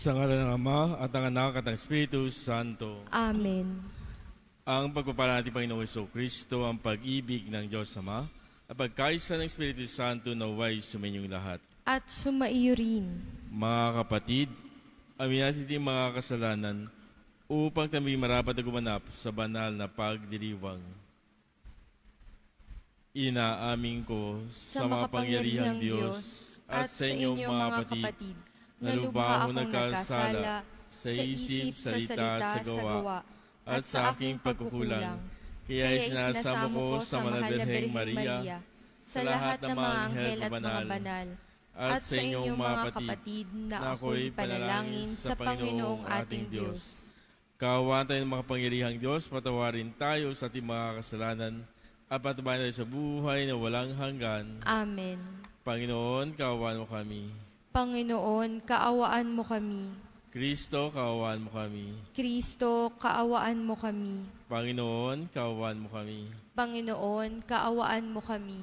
Sa ngalan ng Ama at ng Anak at ng Espiritu Santo. Amen. Ang pagpapala natin Panginoong Jesucristo, ang pag-ibig ng Diyos Ama, at pagkaisa ng Espiritu Santo naway suminyong lahat. At sumaiyo rin. Mga kapatid, amin natin din mga kasalanan upang kami marapat na gumanap sa banal na pagdiriwang. Inaamin ko sa makapangyarihang Diyos at sa inyong mga kapatid na lubha akong nagkasala sa isip, salita at sa gawa at sa aking pagkukulang. Kaya isinasamo ko sa Manadalheng Maria, sa lahat ng mga anghel at mga banal, at sa inyong mga kapatid na ako'y panalangin sa Panginoong ating Diyos. Kaawaan tayo ng makapangyarihang Diyos, patawarin tayo sa ating mga kasalanan at patubayan tayo sa buhay na walang hanggan. Amen. Panginoon, kaawaan mo kami. Panginoon, kaawaan mo kami. Kristo, kaawaan mo kami. Kristo, kaawaan mo kami. Panginoon, kaawaan mo kami. Panginoon, kaawaan mo kami.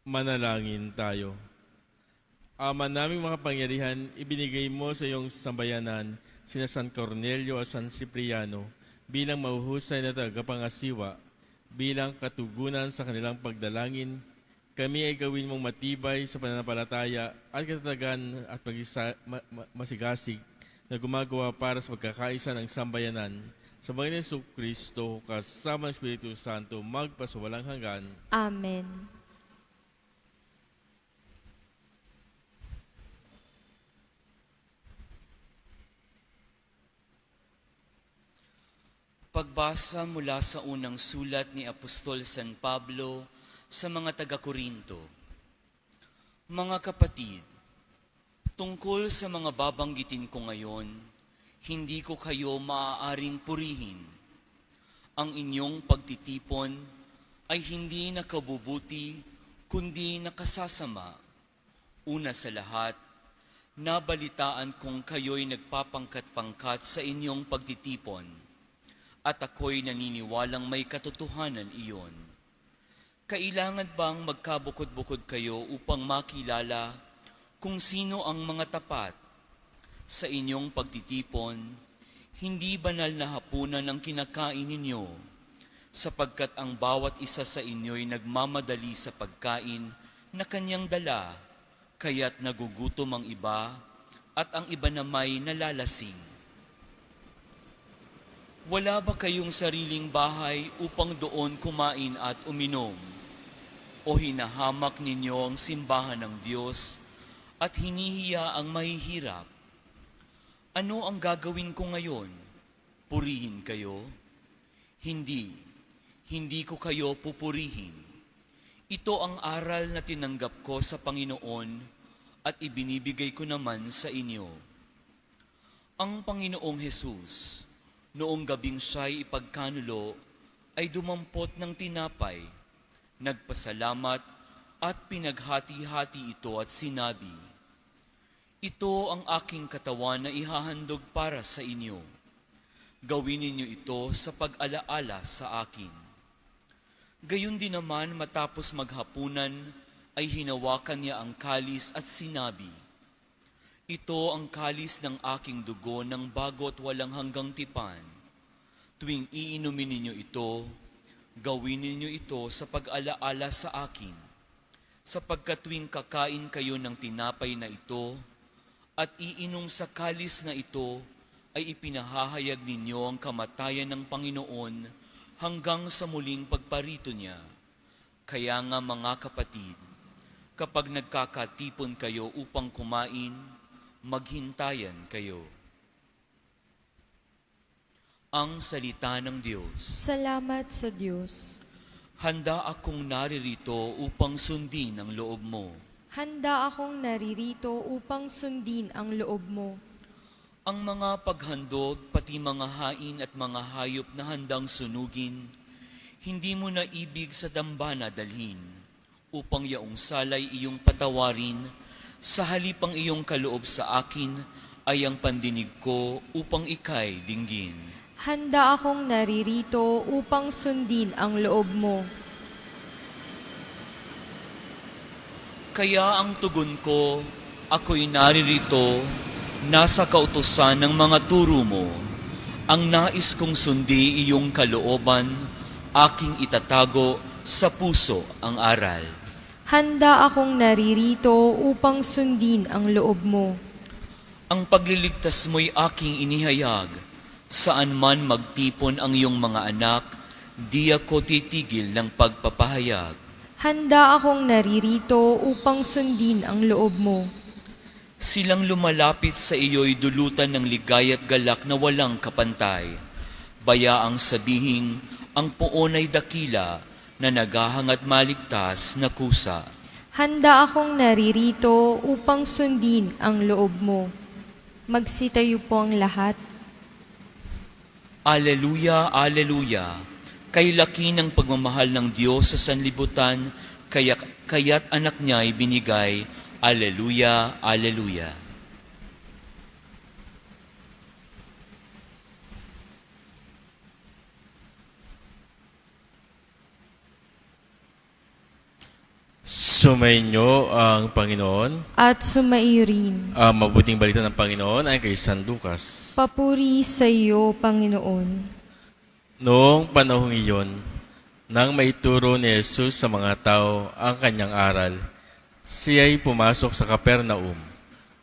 Manalangin tayo. Ama naming mga pangyarihan, ibinigay mo sa iyong sambayanan sina San Cornelio at San Cipriano bilang mahuhusay na tagapangasiwa, bilang katugunan sa kanilang pagdalangin. Kami ay gawin mong matibay sa pananampalataya at katatagan at masigasig na gumagawa para sa pagkakaisa ng sambayanan. Sa Panginoon Jesucristo, kasama ng Espiritu Santo, magpasawalang hanggan. Amen. Pagbasa mula sa unang sulat ni Apostol San Pablo sa mga taga-Korinto. Mga kapatid, tungkol sa mga babanggitin ko ngayon, hindi ko kayo maaaring purihin. Ang inyong pagtitipon ay hindi nakabubuti, kundi nakasasama. Una sa lahat, nabalitaan kong kayo'y nagpapangkat-pangkat sa inyong pagtitipon, at ako'y naniniwalang may katotohanan iyon. Kailangan bang magkabukod-bukod kayo upang makilala kung sino ang mga tapat? Sa inyong pagtitipon, hindi banal na hapunan ang kinakain ninyo, sapagkat ang bawat isa sa inyo'y nagmamadali sa pagkain na kanyang dala, kaya't nagugutom ang iba at ang iba namay nalalasing. Wala ba kayong sariling bahay upang doon kumain at uminom? O hinahamak ninyo ang simbahan ng Diyos at hinihiya ang mahihirap? Ano ang gagawin ko ngayon? Purihin kayo? Hindi ko kayo pupurihin. Ito ang aral na tinanggap ko sa Panginoon at ibinibigay ko naman sa inyo. Ang Panginoong Hesus, noong gabing siya'y ipagkanulo, ay dumampot ng tinapay, nagpasalamat at pinaghati-hati ito at sinabi, "Ito ang aking katawan na ihahandog para sa inyo. Gawin ninyo ito sa pag-alaala sa akin." Gayon din naman matapos maghapunan ay hinawakan niya ang kalis at sinabi, "Ito ang kalis ng aking dugo ng bago at walang hanggang tipan. Tuwing iinumin ninyo ito, gawin ninyo ito sa pag-alaala sa akin. Sapagkat tuwing kakain kayo ng tinapay na ito at iinom sa kalis na ito, ay ipinahahayag ninyo ang kamatayan ng Panginoon hanggang sa muling pagparito niya. Kaya nga mga kapatid, kapag nagkakatipon kayo upang kumain, maghintayan kayo." Ang salita ng Diyos. Salamat sa Diyos. Handa akong naririto upang sundin ang loob mo. Handa akong naririto upang sundin ang loob mo. Ang mga paghandog, pati mga hain at mga hayop na handang sunugin, hindi mo na ibig sa dambana dalhin, upang yaong salay iyong patawarin. Sa halip ang iyong kaloob sa akin ay ang pandinig ko upang ika'y dinggin. Handa akong naririto upang sundin ang loob mo. Kaya ang tugon ko, Ako'y naririto, nasa kautusan ng mga turo mo. Ang nais kong sundi iyong kalooban, aking itatago sa puso ang aral. Handa akong naririto upang sundin ang loob mo. Ang pagliligtas mo'y aking inihayag. Saan man magtipon ang iyong mga anak, di ako titigil ng pagpapahayag. Handa akong naririto upang sundin ang loob mo. Silang lumalapit sa iyo'y dulutan ng ligay at galak na walang kapantay. Bayaang sabihing ang poon ay dakila na naghahangat maligtas na kusa. Handa akong naririto upang sundin ang loob mo. Magsitayo po ang lahat. Aleluya, aleluya. Kay laki ng pagmamahal ng Diyos sa sanlibutan, kaya't anak niya ay binigay. Aleluya, aleluya. Sumainyo ang Panginoon. At sumaiyo rin. Ang mabuting balita ng Panginoon ay kay San Lucas. Papuri sa iyo, Panginoon. Noong panahong iyon, nang maituro ni Jesus sa mga tao ang kanyang aral, siya'y pumasok sa Capernaum.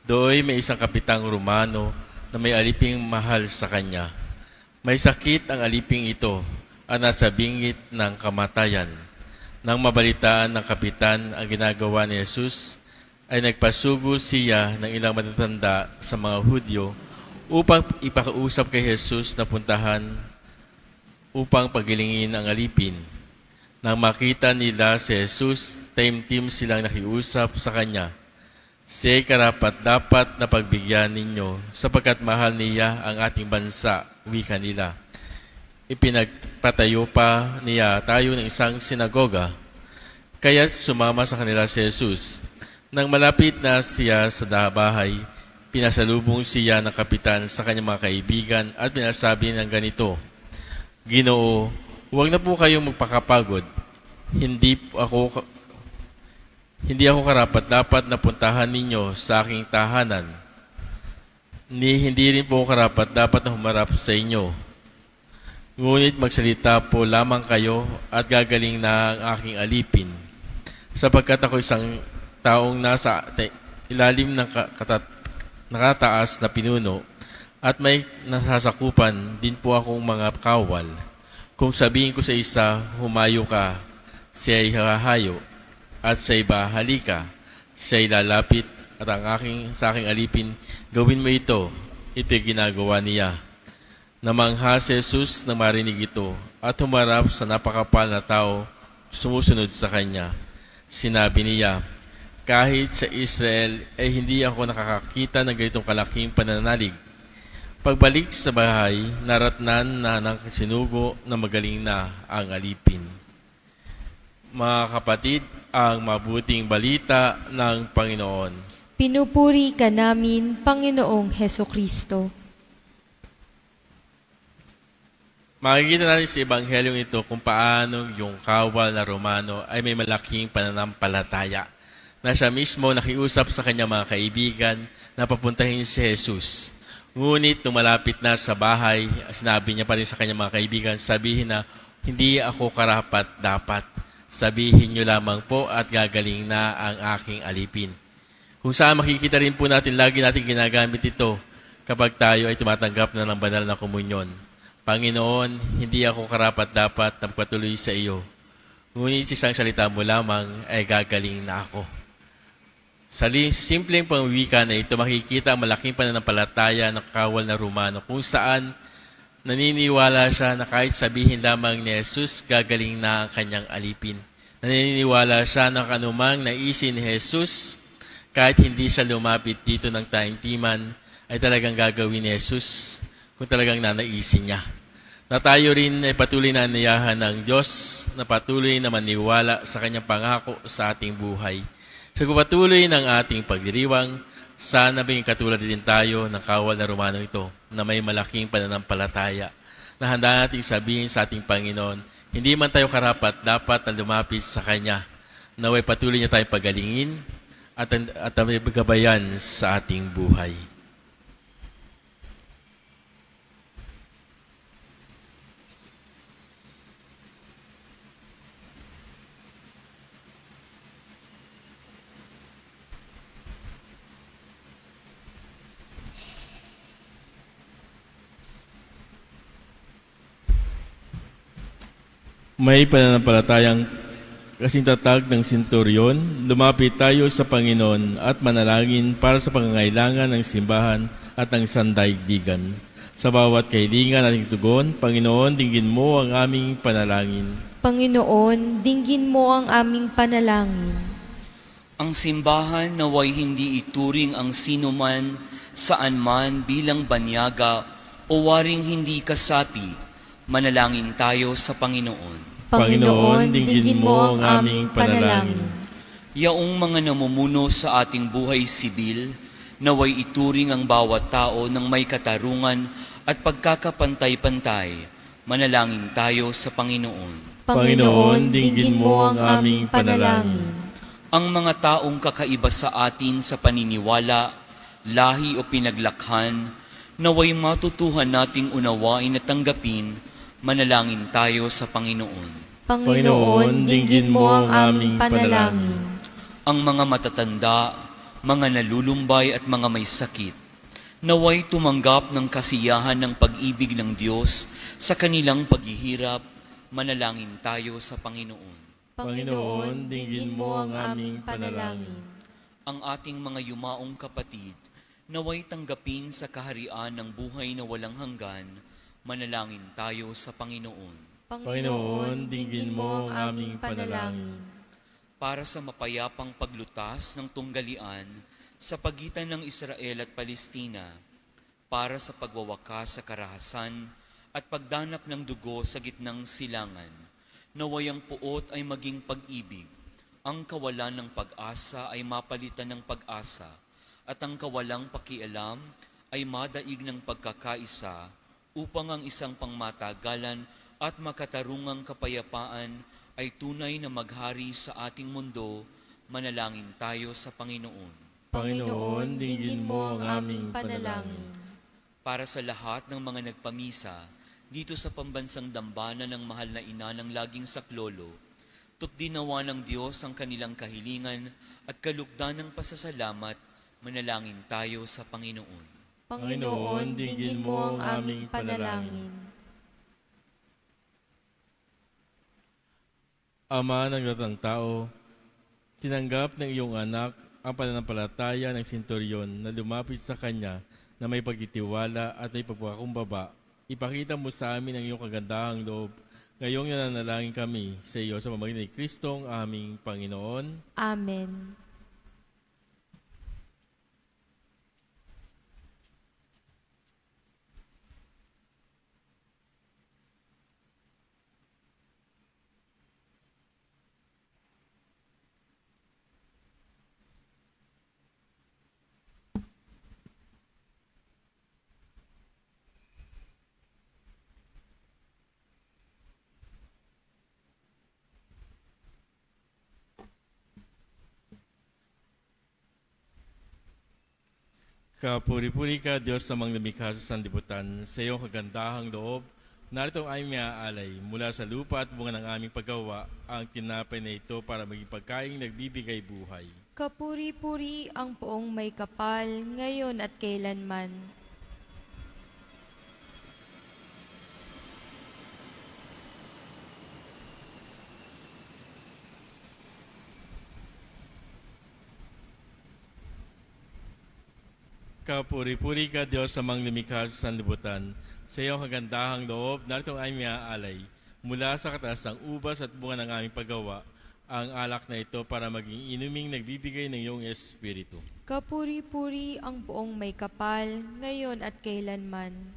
Dooy may isang kapitang Romano na may aliping mahal sa kanya. May sakit ang aliping ito at nasa bingit ng kamatayan. Nang mabalitaan ng kapitan ang ginagawa ni Jesus, ay nagpasugo siya ng ilang matatanda sa mga Hudyo upang ipakausap kay Jesus na puntahan upang pagilingin ang alipin. Nang makita nila si Jesus, taimtim silang nakiusap sa kanya. Siya'y karapat-dapat na pagbigyan ninyo sapagkat mahal niya ang ating bansa, wika nila. Ipinagpatayo pa niya tayo ng isang sinagoga. Kaya sumama sa kanila si Jesus. Nang malapit na siya sa bahay, pinasalubong siya ng kapitan sa kanyang mga kaibigan at pinasabi ng ganito, Ginoo, huwag na po kayong magpakapagod. Hindi ako karapat-dapat na puntahan ninyo sa aking tahanan. Hindi rin po karapat-dapat na humarap sa inyo. Ngunit magsalita po lamang kayo at gagaling na ang aking alipin. Sapagkat ako isang taong nasa ilalim ng nakataas na pinuno at may nasasakupan din po akong mga kawal. Kung sabihin ko sa isa, humayo ka, siya'y hahayo, at sa iba, halika, siya'y lalapit, at sa aking alipin, gawin mo ito. Ito'y ginagawa niya. Namangha si Jesus na marinig ito at humarap sa napakapal na tao sumusunod sa kanya. Sinabi niya, kahit sa Israel ay hindi ako nakakakita ng ganitong kalaking pananalig. Pagbalik sa bahay, naratnan na ng sinugo na magaling na ang alipin. Mga kapatid, ang mabuting balita ng Panginoon. Pinupuri ka namin, Panginoong Hesukristo. Makikita natin sa Ebanghelyong ito kung paano yung kawal na Romano ay may malaking pananampalataya na siya mismo nakiusap sa kanyang mga kaibigan na papuntahin si Jesus. Ngunit nung malapit na sa bahay, sinabi niya pa rin sa kanyang mga kaibigan, sabihin na, hindi ako karapat-dapat. Sabihin niyo lamang po at gagaling na ang aking alipin. Kung saan makikita rin po natin, lagi natin ginagamit ito kapag tayo ay tumatanggap na ng banal na komunyon. Panginoon, hindi ako karapat-dapat na patuloy sa iyo. Ngunit isang salita mo lamang ay gagaling na ako. Sa simpleng pangwika na ito, makikita ang malaking pananampalataya ng kawal na Romano kung saan naniniwala siya na kahit sabihin lamang ni Jesus, gagaling na ang kanyang alipin. Naniniwala siya na kanumang naisin ni Jesus, kahit hindi siya lumapit dito ng taimtiman, ay talagang gagawin ni Jesus kung talagang nanaisin niya. Na tayo rin ay patuloy na aniyahan ng Diyos na patuloy na maniwala sa kanyang pangako sa ating buhay. Sa patuloy ng ating pagdiriwang, sana maging katulad din tayo ng kawal na Romano ito na may malaking pananampalataya na handa nating sabihin sa ating Panginoon, hindi man tayo karapat dapat na lumapit sa Kanya, naway patuloy niya tayong pagalingin at may pagkabayan sa ating buhay. May pananampalatayang kasing tatag ng senturyon, lumapit tayo sa Panginoon at manalangin para sa pangangailangan ng simbahan at ng sandaigdigan. Sa bawat kahilingan ating tugon, Panginoon, dinggin mo ang aming panalangin. Panginoon, dinggin mo ang aming panalangin. Ang simbahan naway hindi ituring ang sinuman, saan man bilang banyaga o waring hindi kasapi. Manalangin tayo sa Panginoon. Panginoon, dinggin mo ang aming panalangin. Yaong mga namumuno sa ating buhay sibil, naway ituring ang bawat tao ng may katarungan at pagkakapantay-pantay. Manalangin tayo sa Panginoon. Panginoon, dinggin mo ang aming panalangin. Ang mga taong kakaiba sa atin sa paniniwala, lahi o pinaglakhan, naway matutuhan nating unawain at tanggapin. Manalangin tayo sa Panginoon. Panginoon, dinggin mo ang aming panalangin. Ang mga matatanda, mga nalulumbay at mga may sakit, naway tumanggap ng kasiyahan ng pag-ibig ng Diyos sa kanilang paghihirap. Manalangin tayo sa Panginoon. Panginoon, dinggin mo ang aming panalangin. Ang ating mga yumaong kapatid, naway tanggapin sa kaharian ng buhay na walang hanggan. Manalangin tayo sa Panginoon. Panginoon, dinggin mo ang aming panalangin. Para sa mapayapang paglutas ng tunggalian sa pagitan ng Israel at Palestina, para sa pagwawakas sa karahasan at pagdanap ng dugo sa gitnang silangan, naway ang puot ay maging pag-ibig, ang kawalan ng pag-asa ay mapalitan ng pag-asa, at ang kawalang pakialam ay madaig ng pagkakaisa, upang ang isang pangmatagalan at makatarungang kapayapaan ay tunay na maghari sa ating mundo. Manalangin tayo sa Panginoon. Panginoon, dinggin mo ang aming panalangin. Para sa lahat ng mga nagpamisa dito sa pambansang dambana ng mahal na ina ng laging saklolo, tupdinawa ng Diyos ang kanilang kahilingan at kalugdan ng pasasalamat. Manalangin tayo sa Panginoon. Panginoon, dinggin mo ang aming panalangin. Ama ng lahat ng tao, tinanggap ng iyong anak ang pananampalataya ng senturyon na lumapit sa kanya na may pagtitiwala at may pagpakumbaba. Ipakita mo sa amin ang iyong kagandahang loob. Ngayong nananalangin kami sa iyo sa pamamagitan ni Kristong aming Panginoon. Amen. Kapuri-puri ka, Diyos na lumikha sa sanlibutan, sa iyong kagandahang loob, narito ang aming maaalay mula sa lupa at bunga ng aming paggawa, ang tinapay na ito para maging pagkaing nagbibigay buhay. Kapuri-puri ang poong may kapal, ngayon at kailanman. Kapuri-puri ka, Diyos sa lumikha sa sanlibutan, sa iyong kagandahang loob, narito ang aming maaalay mula sa kataas ng ubas at bunga ng aming paggawa, ang alak na ito para maging inuming nagbibigay ng iyong Espiritu. Kapuri-puri ang poong may kapal, ngayon at kailanman.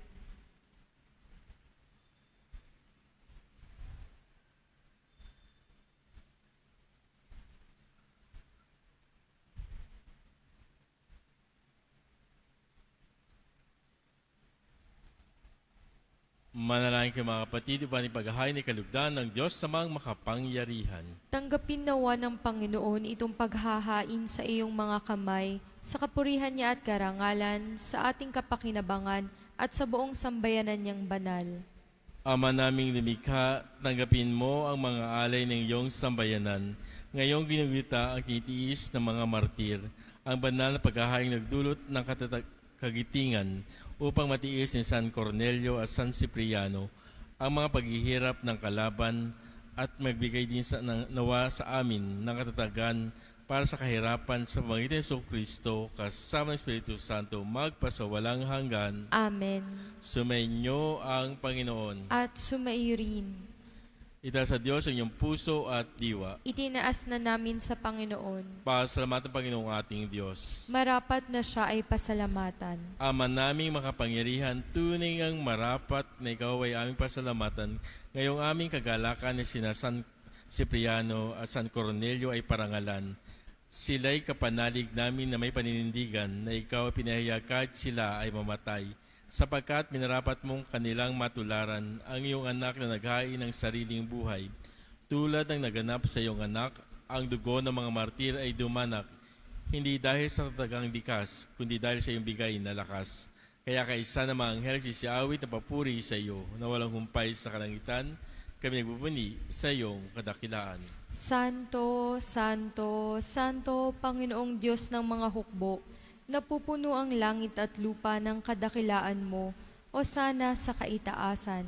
Manalangin kayo mga kapatid upang ipaghahain ni kalugdan ng Diyos sa mga makapangyarihan. Tanggapin nawa ng Panginoon itong paghahain sa iyong mga kamay, sa kapurihan niya at karangalan, sa ating kapakinabangan at sa buong sambayanan niyang banal. Ama naming lumikha, tanggapin mo ang mga alay ng iyong sambayanan. Ngayong ginugita ang titiis ng mga martir, ang banal na paghahaing nagdulot ng kagitingan upang matiis ni San Cornelio at San Cipriano ang mga paghihirap ng kalaban at magbigay din nawa sa amin ng katatagan para sa kahirapan sa pamamagitan ni Kristo kasama ng Espiritu Santo magpasawalang hanggan. Amen. Sumainyo ang Panginoon. At sumaiyo rin. Itaas sa Diyos ang iyong puso at diwa. Itinaas na namin sa Panginoon. Pasalamatan ang Panginoong ating Diyos. Marapat na siya ay pasalamatan. Ama naming makapangyarihan, tunay ang marapat na ikaw ay aming pasalamatan. Ngayong aming kagalakan ni sina San Cipriano at San Cornelio ay parangalan. Sila'y kapanalig namin na may paninindigan na ikaw pinahayag kahit sila ay mamatay, sapagkat minarapat mong kanilang matularan ang iyong anak na naghain ng sariling buhay. Tulad ng naganap sa iyong anak, ang dugo ng mga martir ay dumanak, hindi dahil sa tatagang likas, kundi dahil sa iyong bigay na lakas. Kaya kaisa na mga anghel sisiawit na papuri sa iyo, na walang humpay sa kalangitan, kami nagbubuni sa iyong kadakilaan. Santo, Santo, Santo, Panginoong Diyos ng mga hukbo, napupuno ang langit at lupa ng kadakilaan mo, o sana sa kaitaasan.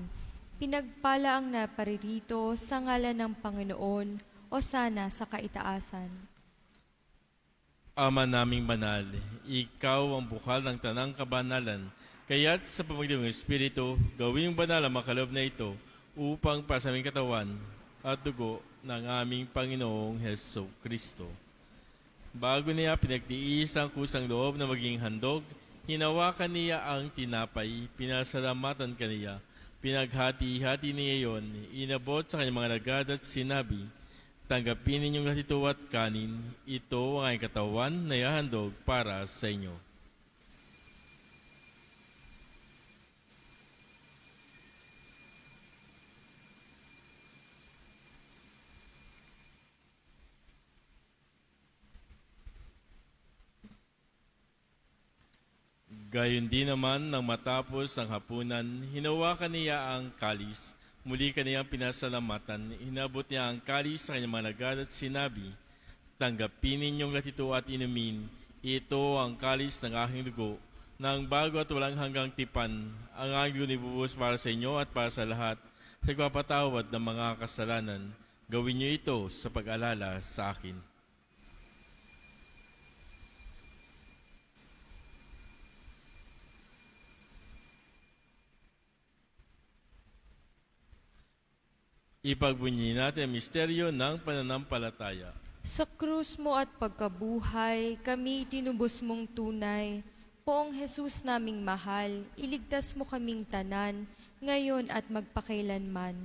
Pinagpala ang naparirito sa ngalan ng Panginoon, o sana sa kaitaasan. Ama naming banal, ikaw ang bukal ng tanang kabanalan, kaya't sa pamamagitan ng Espiritu, gawing banal ang makalob na ito, upang para sa aming katawan at dugo ng aming Panginoong Hesus Kristo. Bago niya pinagtiis ang kusang loob na maging handog, hinawakan niya ang tinapay, pinasalamatan kaniya, pinaghati-hati niya iyon, inabot sa kanyang mga lagad at sinabi, tanggapin ninyong lahat ito at kanin, ito ang aking katawan na ihahandog para sa inyo. Gayon din naman nang matapos ang hapunan, hinawakan niya ang kalis, muli kaniyang pinasalamatan, hinabot niya ang kalis sa kanyang mga lagad at sinabi, tanggapin ninyong lahat ito at inumin, ito ang kalis ng aking dugo, ng bago at walang hanggang tipan, ang aking dugo ibubuhos para sa inyo at para sa lahat, sa pagpapatawad ng mga kasalanan. Gawin niyo ito sa pag-alala sa akin. Ipagbunyi natin ang misteryo ng pananampalataya. Sa krus mo at pagkabuhay, kami tinubos mong tunay. Poong Jesus naming mahal, iligtas mo kaming tanan, ngayon at magpakailanman.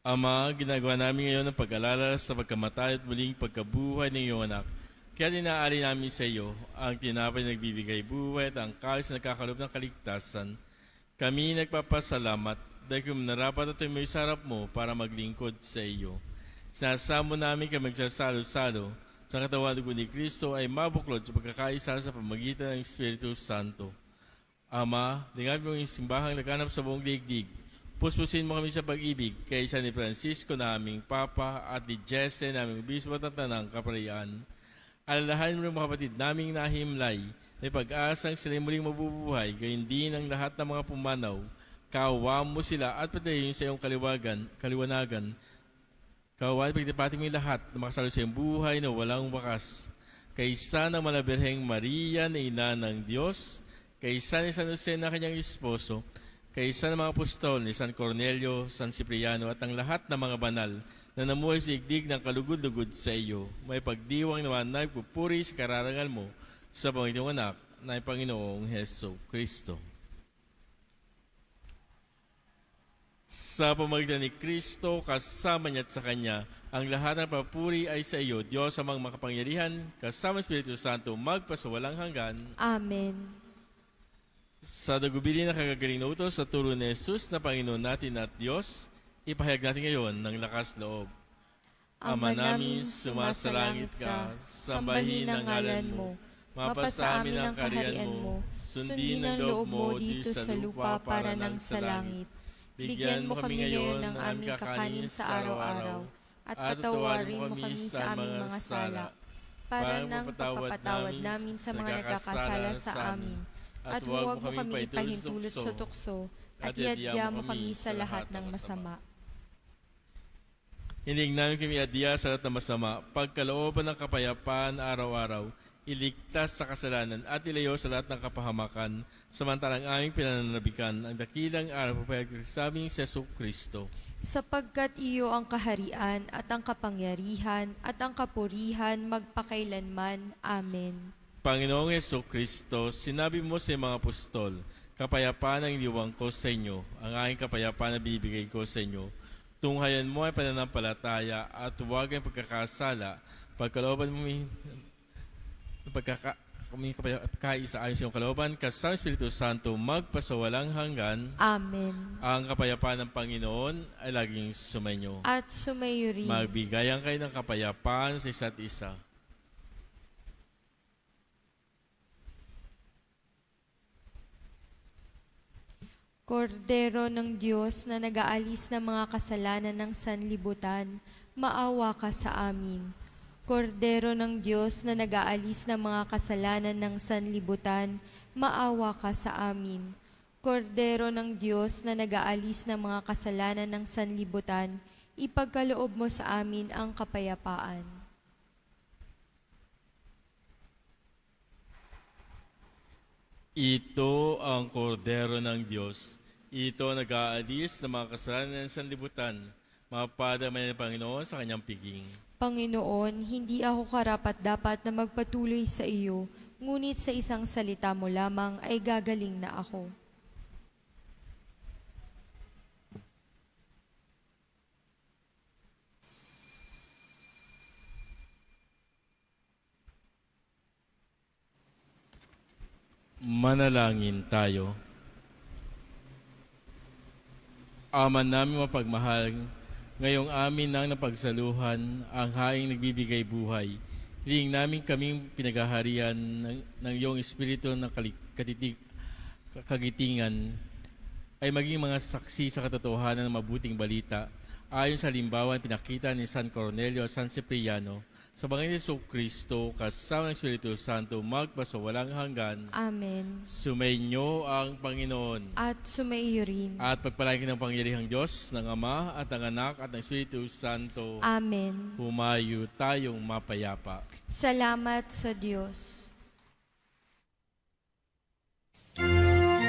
Ama, ginagawa namin ngayon ang pag-alala sa pagkamatay at muling pagkabuhay ng iyong anak. Kaya dinaali namin sa iyo ang tinapay na nagbibigay buhay at ang kalis na nagkakalob ng kaligtasan. Kami nagpapasalamat dahil kung narapat at may sarap mo para maglingkod sa iyo. Sinasamo namin kami magsasalo-salo sa katawan dugo ni Kristo ay mabuklod sa pagkakaisa sa pamagitan ng Espiritu Santo. Ama, lingapin mo yung simbahang laganap sa buong daigdig. Puspusin mo kami sa pag-ibig kay San Francisco na aming Papa at ni Jesse na aming Bispo at Tanang Kaparayaan. Alalahanin mo mga kapatid naming nahimlay na pag-asang sila'y muling mabubuhay, gayon din ang lahat ng mga pumanaw. Kaawaan mo sila at patayin sa iyong kaliwanagan. Kaawaan pagtipating mo lahat na makasalo sa iyong buhay na walang wakas. Kaysa ng Malabirheng Maria na ina ng Diyos, kaysa ni San Jose na kanyang esposo, kaysa ng mga apostol ni San Cornelio, San Cipriano at ang lahat ng mga banal na namuhay sa igdig ng kalugod-lugod sa iyo, may pagdiwang naman na ipupuri sa kararangal mo sa Panginoong Anak na Panginoong Hesus Kristo. Sa pamamagitan ni Kristo, kasama niya at sa Kanya, ang lahat ng papuri ay sa iyo, Diyos amang makapangyarihan, kasama Espiritu Santo, magpasawalang hanggan. Amen. Sa dagubili ng kagagaling na utos sa turo ni Jesus na Panginoon natin at Diyos, ipahayag natin ngayon ng lakas loob. Ama namin, sumasalangit ka, sambahin ang ngalan mo, mapasa amin ang kaharian mo, sundin ang loob mo dito sa lupa para ng sa langit. Bigyan mo kami ngayon ng aming kakanin sa araw-araw, at patawarin mo kami sa aming mga sala, para ng pagpapatawad namin sa mga nagkakasala sa amin. At huwag mo kami ipahintulot sa tukso, at iadya mo kami sa lahat ng masama. Hiling namin kami adya sa lahat ng masama, pagkalooban ng kapayapaan araw-araw, iligtas sa kasalanan at ilayo sa lahat ng kapahamakan, samantalang aming pinananabikan ang dakilang araw papayag sa aming Yesu Kristo. Sapagkat iyo ang kaharian at ang kapangyarihan at ang kapurihan magpakailanman. Amen. Panginoong Yesu Kristo, sinabi mo sa mga apostol, kapayapaan ang iniwang ko sa inyo, ang aking kapayapaan na bibigay ko sa inyo. Tunghayan mo ay pananampalataya at huwag ang pagkakasala, pagkalooban mo kaisa ayon sa iyong kalooban, kasama Espiritu Santo, magpasawalang hanggan. Amen. Ang kapayapaan ng Panginoon ay laging sumainyo. At sumayo rin. Magbigayan kayo ng kapayapaan sa isa't isa. Kordero ng Diyos na nag-aalis ng mga kasalanan ng sanlibutan, maawa ka sa amin. Kordero ng Diyos na nag-aalis ng mga kasalanan ng sanlibutan, maawa ka sa amin. Kordero ng Diyos na nag-aalis ng mga kasalanan ng sanlibutan, ipagkaloob mo sa amin ang kapayapaan. Ito ang kordero ng Diyos. Ito ang nag-aalis ng mga kasalanan ng sanlibutan. Mapadamay ng Panginoon sa kanyang piging. Panginoon, hindi ako karapat-dapat na magpatuloy sa iyo, ngunit sa isang salita mo lamang ay gagaling na ako. Manalangin tayo. Ama namin mapagmahal, ngayong amin nang napagsaluhan ang haing nagbibigay buhay. Hiling namin kaming pinagaharian ng iyong espiritu ng kagitingan ay maging mga saksi sa katotohanan ng mabuting balita ayon sa halimbawa pinakita ni San Cornelio at San Cipriano. Sa Panginoon Yesu Kristo, kasama ng Espiritu Santo, magpasawalang hanggan. Amen. Sumainyo ang Panginoon. At sumaiyo rin. At pagpalain ng pangyarihang Diyos, ng Ama at ng Anak at ng Espiritu Santo. Amen. Humayo tayong mapayapa. Salamat sa Diyos.